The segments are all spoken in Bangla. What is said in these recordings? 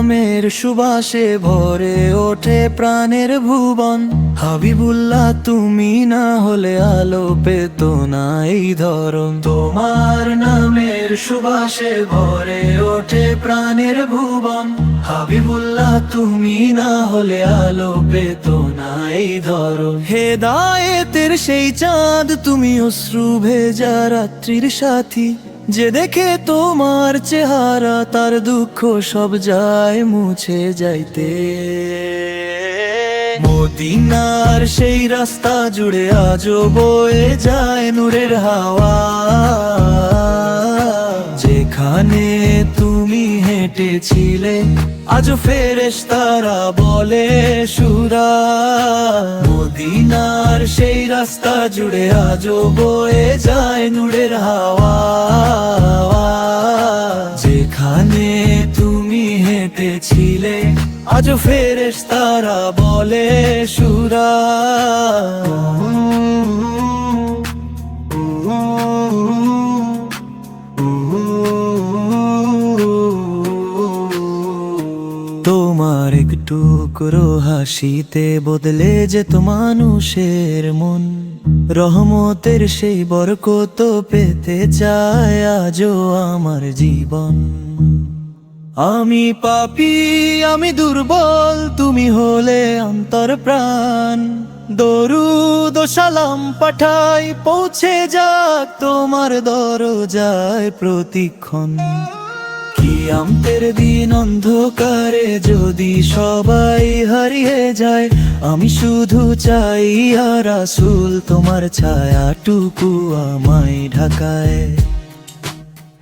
নামের সুবাসে ভরে ওঠে প্রাণের ভুবন। হাবিবুল্লাহ তুমি না হলে আলো পেত না এই ধরন। তোমার নামের সুবাসে ভরে ওঠে প্রাণের ভুবন। হাবিবুল্লাহ তুমি না হলে আলো পেত না এই ধরন। হেদায়েতের সেই চাঁদ তুমি, অশ্রু ভেজা রাত্রির সাথী। যে দেখে তোমার চেহারা তার দুঃখ সব যায় মুছে যাইতে। মদিনার সেই রাস্তা জুড়ে আজও বয়ে যায় নূরের হাওয়া। যেখানে তুমি হেঁটেছিলে আজও ফেরেশতারা বলে সুরা। মদিনার সেই রাস্তা জুড়ে আজও বয়ে যায় নূরের হাওয়া। যেখানে তুমি হেঁটেছিলে আজও ফেরেশতারা বলে সুরা। তোমার একটু টুকরো হাসিতে বদলে যেত মানুষের মন। রহমতের সেই বরকত পেতে চায় আজও আমার জীবন। আমি পাপী, আমি দুর্বল, তুমি হলে অন্তর প্রাণ। দরুদ ও সালাম পাঠাই পৌঁছে যাক তোমার দরজায় প্রতিক্ষণ। কিয়ামতের দিন অন্ধকারে যদি সবাই হারিয়ে যায়, আমি শুধু চাই ইয়া রাসূল তোমার ছায়াটুকু আমায় ঢাকায়।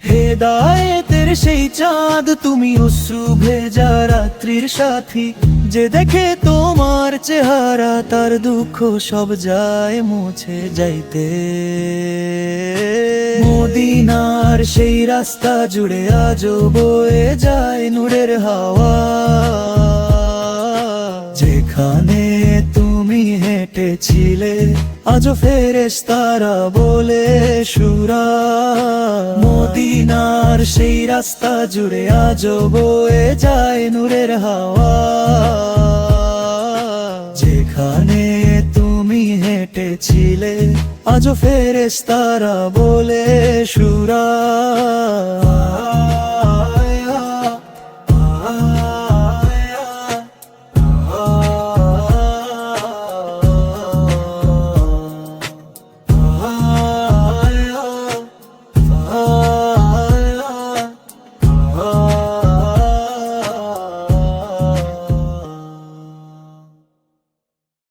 হেদায়েতের সেই চাঁদ তুমি, অশ্রু ভেজা রাত্রির সাথী। যে দেখে তোমার চেহারা তার দুঃখ সব যায় মুছে যাইতে। মদিনার সেই রাস্তা জুড়ে আজও বয়ে যায় নূরের হাওয়া। যেখানে তুমি হেঁটেছিলে আজও ফেরেশতারা বলে সুরা। মদিনার সেই রাস্তা জুড়ে আজও বয়ে যায় নূরের হাওয়া। যেখানে তুমি হেঁটেছিলে আজও ফেরেশতারা বলে সুরা।